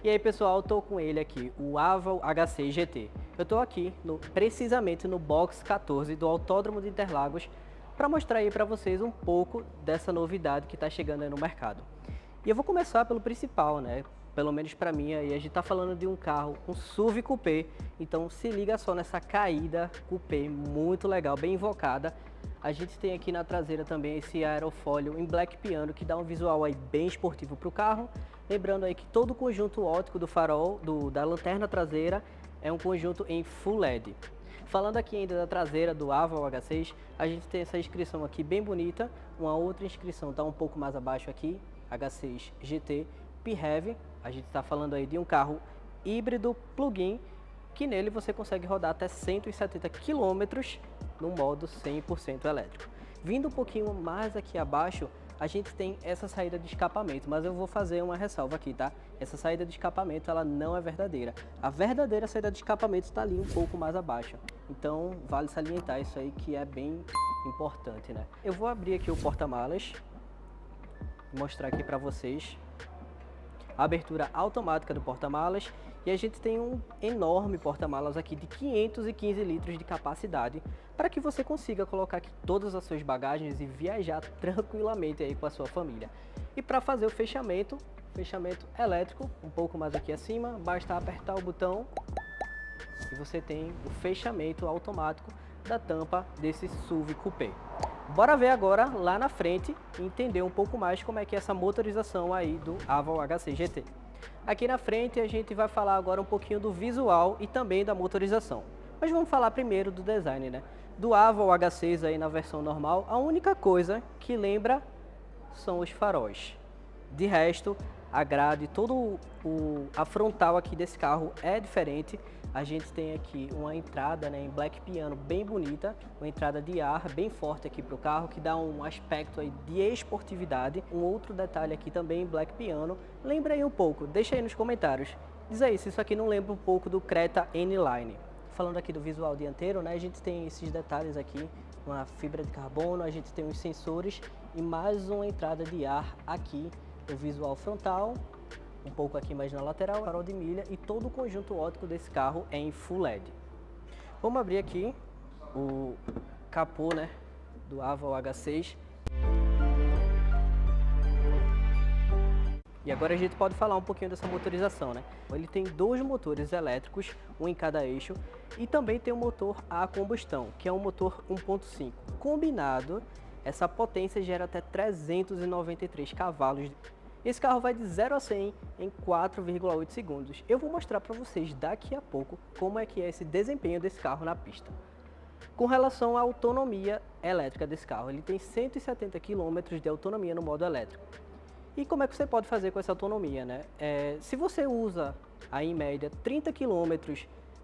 E aí pessoal, estou com ele aqui, o Aval H6 GT. Eu estou aqui precisamente no box 14 do Autódromo de Interlagos para mostrar aí para vocês um pouco dessa novidade que está chegando aí no mercado. E eu vou começar pelo principal, né? Pelo menos para mim, aí a gente está falando de um carro, um SUV coupé, então se liga só nessa caída coupé muito legal, bem invocada. A gente tem aqui na traseira também esse aerofólio em black piano que dá um visual aí bem esportivo para o carro. Lembrando aí que todo o conjunto óptico do farol, da lanterna traseira, é um conjunto em Full LED. Falando aqui ainda da traseira do Aval H6, a gente tem essa inscrição aqui bem bonita. Uma outra inscrição está um pouco mais abaixo aqui, H6 GT PHEV. A gente está falando aí de um carro híbrido plug-in, que nele você consegue rodar até 170 km no modo 100% elétrico. Vindo um pouquinho mais aqui abaixo, a gente tem essa saída de escapamento, mas eu vou fazer uma ressalva aqui, tá? Essa saída de escapamento, ela não é verdadeira. A verdadeira saída de escapamento está ali um pouco mais abaixo. Então, vale salientar isso aí que é bem importante, né? Eu vou abrir aqui o porta-malas, mostrar aqui para vocês a abertura automática do porta-malas, e a gente tem um enorme porta-malas aqui de 515 litros de capacidade para que você consiga colocar aqui todas as suas bagagens e viajar tranquilamente aí com a sua família. E para fazer o fechamento elétrico, um pouco mais aqui acima, basta apertar o botão e você tem o fechamento automático da tampa desse SUV coupé. Bora ver agora lá na frente e entender um pouco mais como é que é essa motorização aí do Aval H6 GT. Aqui na frente a gente vai falar agora um pouquinho do visual e também da motorização. Mas vamos falar primeiro do design, né? Do Aval H6 aí na versão normal, a única coisa que lembra são os faróis. De resto, a grade, a frontal aqui desse carro é diferente. A gente tem aqui uma entrada, né, em black piano bem bonita, uma entrada de ar bem forte aqui para o carro, que dá um aspecto aí de esportividade. Um outro detalhe aqui também em black piano, lembra aí um pouco, deixa aí nos comentários. Diz aí se isso aqui não lembra um pouco do Creta N-Line. Falando aqui do visual dianteiro, né, a gente tem esses detalhes aqui, uma fibra de carbono, a gente tem os sensores e mais uma entrada de ar aqui no visual frontal, um pouco aqui mais na lateral, farol de milha, e todo o conjunto óptico desse carro é em Full LED. Vamos abrir aqui o capô, né, do Aval H6. E agora a gente pode falar um pouquinho dessa motorização, né? Ele tem dois motores elétricos, um em cada eixo, e também tem um motor a combustão, que é um motor 1.5. Combinado, essa potência gera até 393 cavalos. Esse carro vai de 0 a 100 em 4,8 segundos. Eu vou mostrar para vocês daqui a pouco como é que é esse desempenho desse carro na pista. Com relação à autonomia elétrica desse carro, ele tem 170 km de autonomia no modo elétrico. E como é que você pode fazer com essa autonomia, né? Se você usa aí, em média 30 km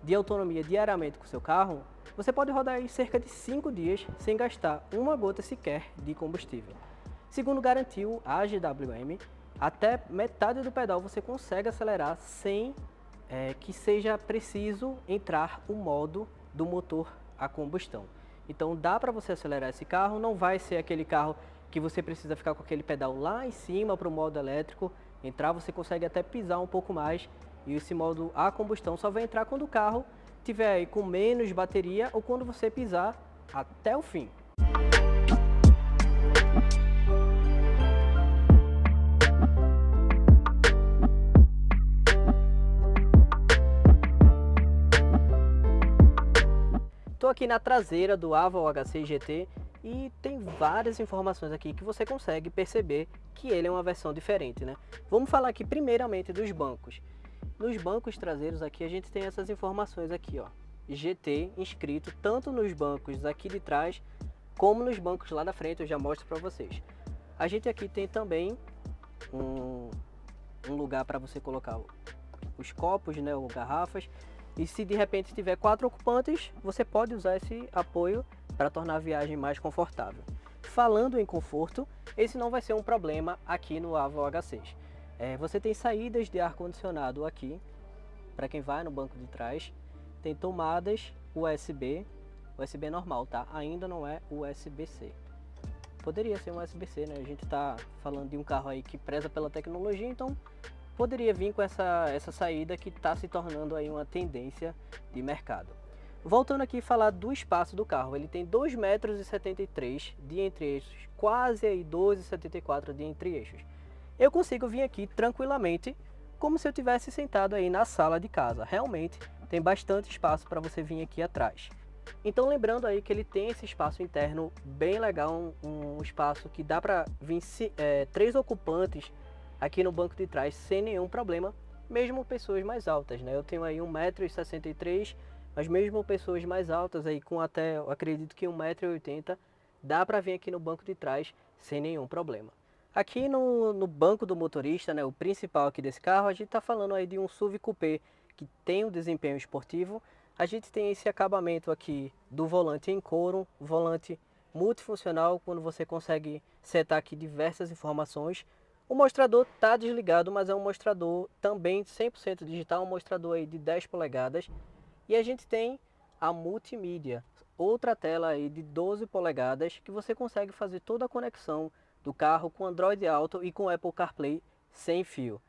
de autonomia diariamente com o seu carro, você pode rodar aí cerca de 5 dias sem gastar uma gota sequer de combustível. Segundo garantiu a GWM, até metade do pedal você consegue acelerar sem que seja preciso entrar o modo do motor a combustão. Então dá para você acelerar esse carro, não vai ser aquele carro que você precisa ficar com aquele pedal lá em cima para o modo elétrico. Entrar, você consegue até pisar um pouco mais, e esse modo a combustão só vai entrar quando o carro tiver aí com menos bateria ou quando você pisar até o fim. Estou aqui na traseira do Aval H6 GT e tem várias informações aqui que você consegue perceber que ele é uma versão diferente, né? Vamos falar aqui primeiramente dos bancos. Nos bancos traseiros aqui a gente tem essas informações aqui, ó, GT inscrito tanto nos bancos aqui de trás como nos bancos lá da frente, eu já mostro para vocês. A gente aqui tem também um lugar para você colocar os copos, né, ou garrafas. E se de repente tiver 4 ocupantes, você pode usar esse apoio para tornar a viagem mais confortável. Falando em conforto, esse não vai ser um problema aqui no Aval H6. Você tem saídas de ar-condicionado aqui, para quem vai no banco de trás. Tem tomadas USB normal, tá? Ainda não é USB-C. Poderia ser um USB-C, né? A gente está falando de um carro aí que preza pela tecnologia, então poderia vir com essa saída que está se tornando aí uma tendência de mercado. Voltando aqui a falar do espaço do carro, ele tem 2,73 m de entre-eixos, quase aí 2,74 m de entre-eixos. Eu consigo vir aqui tranquilamente, como se eu tivesse sentado aí na sala de casa. Realmente tem bastante espaço para você vir aqui atrás. Então lembrando aí que ele tem esse espaço interno bem legal, um espaço que dá para vir 3 ocupantes aqui no banco de trás sem nenhum problema, mesmo pessoas mais altas, né? Eu tenho aí 1,63 m, mas mesmo pessoas mais altas aí com até, eu acredito que 1,80 m, dá para vir aqui no banco de trás sem nenhum problema. Aqui no banco do motorista, né, o principal aqui desse carro, a gente está falando aí de um SUV Coupé que tem um desempenho esportivo. A gente tem esse acabamento aqui do volante em couro, volante multifuncional, quando você consegue setar aqui diversas informações. O mostrador está desligado, mas é um mostrador também 100% digital, um mostrador aí de 10 polegadas. E a gente tem a multimídia, outra tela aí de 12 polegadas, que você consegue fazer toda a conexão do carro com Android Auto e com Apple CarPlay sem fio.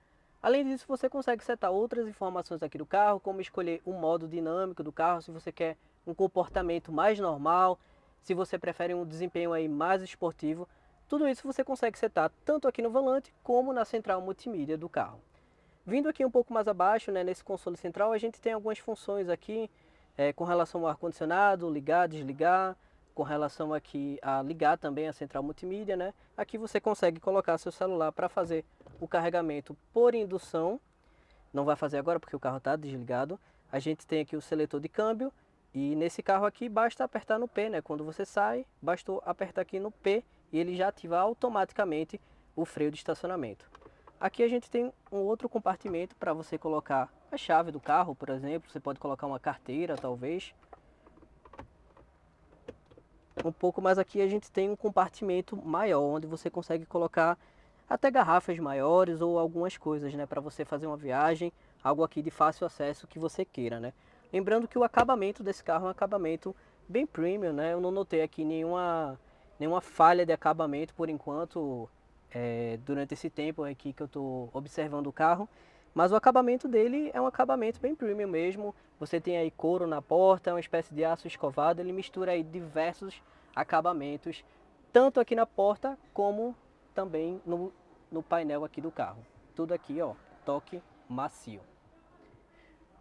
Além disso, você consegue setar outras informações aqui do carro, como escolher o modo dinâmico do carro, se você quer um comportamento mais normal, se você prefere um desempenho aí mais esportivo. Tudo isso você consegue setar tanto aqui no volante como na central multimídia do carro. Vindo aqui um pouco mais abaixo, né, nesse console central, a gente tem algumas funções aqui com relação ao ar-condicionado, ligar, desligar, com relação aqui a ligar também a central multimídia, né? Aqui você consegue colocar seu celular para fazer o carregamento por indução. Não vai fazer agora porque o carro está desligado. A gente tem aqui o seletor de câmbio e nesse carro aqui basta apertar no P, né? Quando você sai, bastou apertar aqui no P e ele já ativa automaticamente o freio de estacionamento. Aqui a gente tem um outro compartimento para você colocar a chave do carro, por exemplo. Você pode colocar uma carteira, talvez. Um pouco mais aqui a gente tem um compartimento maior, onde você consegue colocar até garrafas maiores ou algumas coisas, né, para você fazer uma viagem, algo aqui de fácil acesso que você queira, né. Lembrando que o acabamento desse carro é um acabamento bem premium, né, eu não notei aqui nenhuma falha de acabamento por enquanto, durante esse tempo aqui que eu estou observando o carro, mas o acabamento dele é um acabamento bem premium mesmo. Você tem aí couro na porta, uma espécie de aço escovado, ele mistura aí diversos acabamentos, tanto aqui na porta como também no painel aqui do carro. Tudo aqui, ó, toque macio.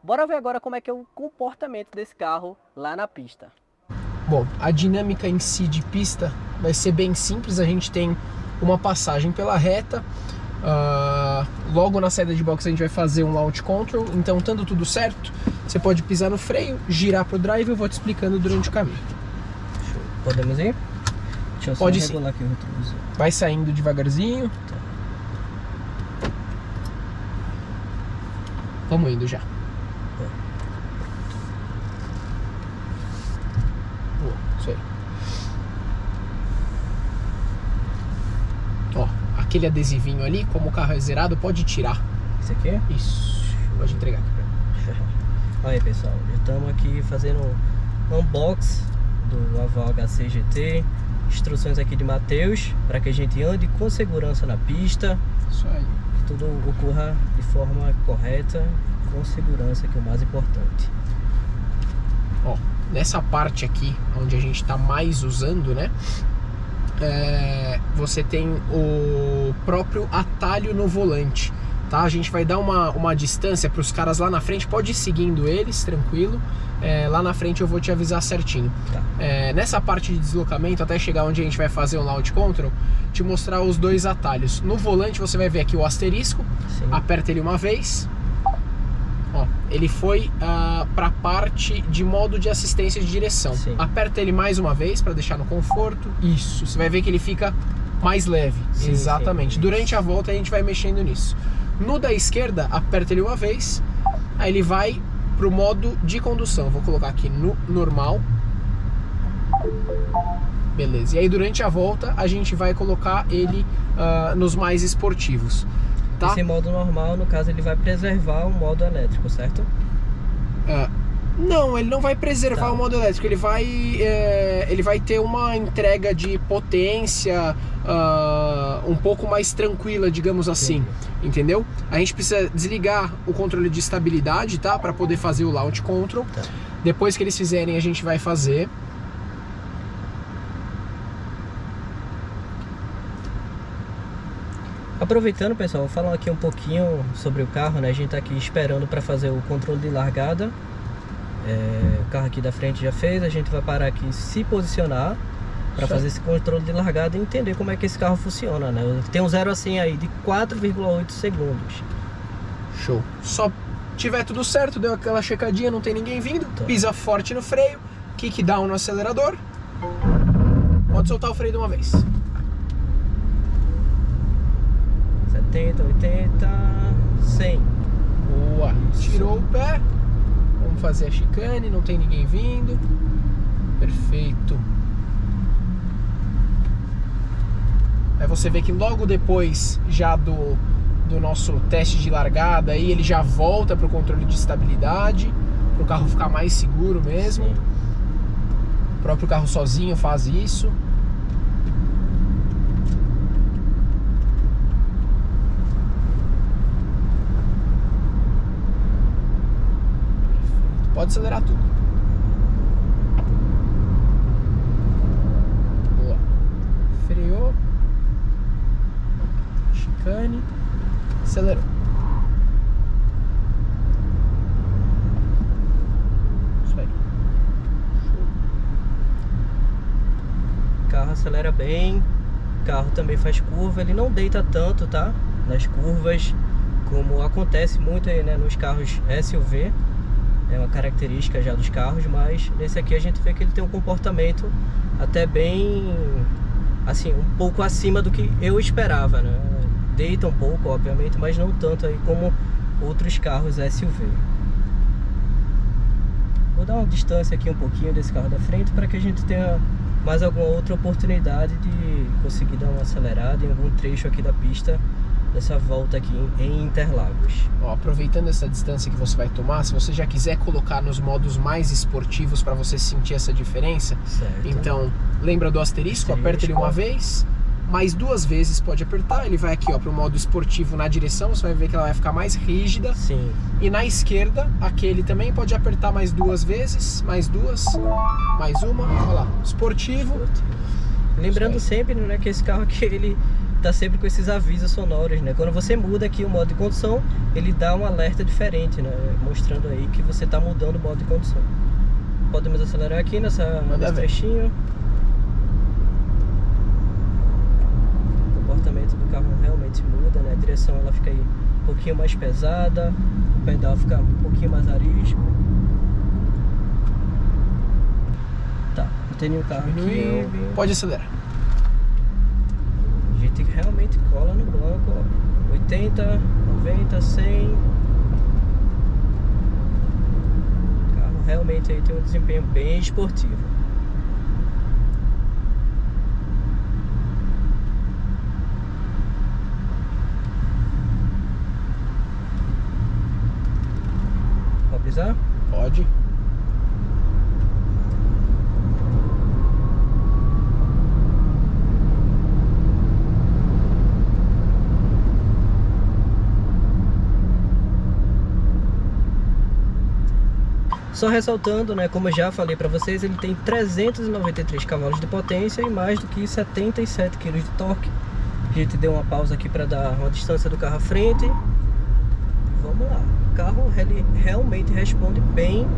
Bora ver agora como é que é o comportamento desse carro lá na pista. Bom, a dinâmica em si de pista vai ser bem simples. A gente tem uma passagem pela reta, logo na saída de box a gente vai fazer um launch control, então estando tudo certo, você pode pisar no freio, girar para o drive, eu vou te explicando durante o caminho. Podemos ir? Deixa eu só Pode regular aqui o retrovisor. Vai saindo devagarzinho. Vamos indo já. Boa, isso aí. Ó, aquele adesivinho ali, como o carro é zerado, pode tirar. Esse aqui? Isso. Pode entregar aqui pra mim. Olha aí, pessoal, estamos aqui fazendo um unboxing do Haval HC GT. Instruções aqui de Matheus para que a gente ande com segurança na pista. Isso aí. Que tudo ocorra de forma correta, com segurança, que é o mais importante. Ó, nessa parte aqui, onde a gente está mais usando, né? Você tem o próprio atalho no volante, tá? A gente vai dar uma distância para os caras lá na frente. Pode ir seguindo eles, tranquilo. Lá na frente eu vou te avisar certinho. Tá. Nessa parte de deslocamento, até chegar onde a gente vai fazer o launch control, te mostrar os dois atalhos. No volante você vai ver aqui o asterisco. Sim. Aperta ele uma vez. Ó, ele foi para a parte de modo de assistência de direção. Sim. Aperta ele mais uma vez para deixar no conforto. Isso, você vai ver que ele fica mais leve. Sim, exatamente. Sim, durante a volta a gente vai mexendo nisso. No da esquerda, aperta ele uma vez, aí ele vai pro modo de condução. Vou colocar aqui no normal. Beleza. E aí durante a volta a gente vai colocar ele nos mais esportivos. Tá? Esse modo normal, no caso, ele vai preservar o modo elétrico, certo? Não, ele não vai preservar Tá. o modo elétrico, ele vai ter uma entrega de potência um pouco mais tranquila, digamos assim, entendeu? A gente precisa desligar o controle de estabilidade, tá? Para poder fazer o launch control. Tá. Depois que eles fizerem, a gente vai fazer. Aproveitando, pessoal, vou falar aqui um pouquinho sobre o carro, né? A gente tá aqui esperando para fazer o controle de largada. O carro aqui da frente já fez, a gente vai parar aqui, se posicionar para fazer esse controle de largada e entender como é que esse carro funciona, né? Tem um 0 a 100 aí de 4,8 segundos. Show. Só tiver tudo certo, deu aquela checadinha, não tem ninguém vindo, Tá. pisa forte no freio, kick down no acelerador, pode soltar o freio de uma vez. 70, 80, 100. Boa. Isso. Tirou o pé. Vamos fazer a chicane, não tem ninguém vindo. Perfeito. Aí você vê que logo depois já do nosso teste de largada aí, ele já volta para o controle de estabilidade, para o carro ficar mais seguro mesmo. Sim. O próprio carro sozinho faz isso. Pode acelerar tudo. Boa. Freou. Chicane. Acelerou. Isso aí. O carro acelera bem, o carro também faz curva, ele não deita tanto, tá? Nas curvas, como acontece muito aí, né, nos carros SUV. É uma característica já dos carros, mas nesse aqui a gente vê que ele tem um comportamento até bem, assim, um pouco acima do que eu esperava, né? Deita um pouco, obviamente, mas não tanto aí como outros carros SUV. Vou dar uma distância aqui um pouquinho desse carro da frente para que a gente tenha mais alguma outra oportunidade de conseguir dar uma acelerada em algum trecho aqui da pista dessa volta aqui em Interlagos. Ó, aproveitando essa distância que você vai tomar, se você já quiser colocar nos modos mais esportivos para você sentir essa diferença, Certo. então lembra do asterisco, aperta ele uma vez, mais 2 vezes pode apertar, ele vai aqui ó, para o modo esportivo na direção, você vai ver que ela vai ficar mais rígida. Sim. E na esquerda, aquele também pode apertar mais 2 vezes, mais 2, mais uma, olha lá, esportivo. Lembrando sempre, né, que esse carro aqui, ele tá sempre com esses avisos sonoros, né? Quando você muda aqui o modo de condução, ele dá um alerta diferente, né? Mostrando aí que você tá mudando o modo de condução. Podemos acelerar aqui nesse trechinho. O comportamento do carro realmente muda, né? A direção ela fica aí um pouquinho mais pesada, o pedal fica um pouquinho mais arisco. Tá, não tem nenhum carro aqui. Pode acelerar. A gente realmente cola no banco, ó. 80, 90, 100. O carro realmente aí tem um desempenho bem esportivo. Pode pisar? Pode. Só ressaltando, né, como eu já falei para vocês, ele tem 393 cavalos de potência e mais do que 77 kg de torque. A gente deu uma pausa aqui para dar uma distância do carro à frente. Vamos lá. O carro ele realmente responde bem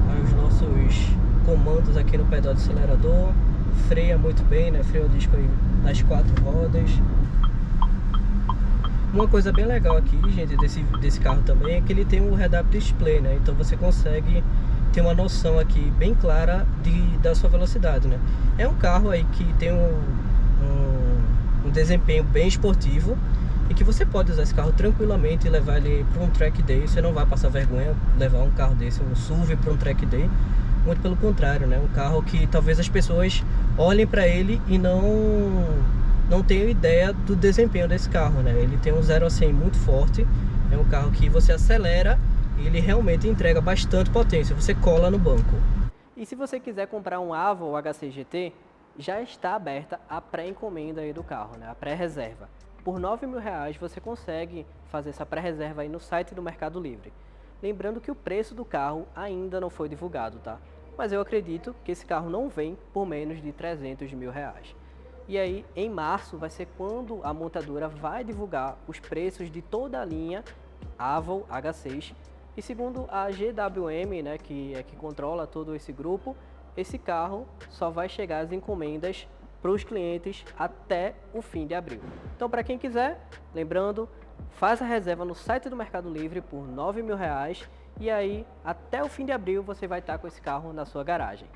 aos nossos comandos aqui no pedal do acelerador. Freia muito bem, né? Freio a disco aí nas 4 rodas. Uma coisa bem legal aqui, gente, desse carro também é que ele tem um head-up display, né? Então você consegue ter uma noção aqui bem clara da sua velocidade, né? É um carro aí que tem um desempenho bem esportivo e que você pode usar esse carro tranquilamente e levar ele para um track day. Você não vai passar vergonha levar um carro desse, um SUV, para um track day. Muito pelo contrário, né? Um carro que talvez as pessoas olhem para ele e não tenho ideia do desempenho desse carro, né? Ele tem um 0 a 100 muito forte. É um carro que você acelera ele realmente entrega bastante potência, você cola no banco. E se você quiser comprar um Avon HC GT, já está aberta a pré-encomenda aí do carro, né? A pré-reserva. Por R$9.000 você consegue fazer essa pré-reserva aí no site do Mercado Livre. Lembrando que o preço do carro ainda não foi divulgado, tá? Mas eu acredito que esse carro não vem por menos de R$300.000. E aí, em março, vai ser quando a montadora vai divulgar os preços de toda a linha Avon H6. E segundo a GWM, né, que é que controla todo esse grupo, esse carro só vai chegar às encomendas para os clientes até o fim de abril. Então, para quem quiser, lembrando, faz a reserva no site do Mercado Livre por R$9.000 e aí, até o fim de abril, você vai estar com esse carro na sua garagem.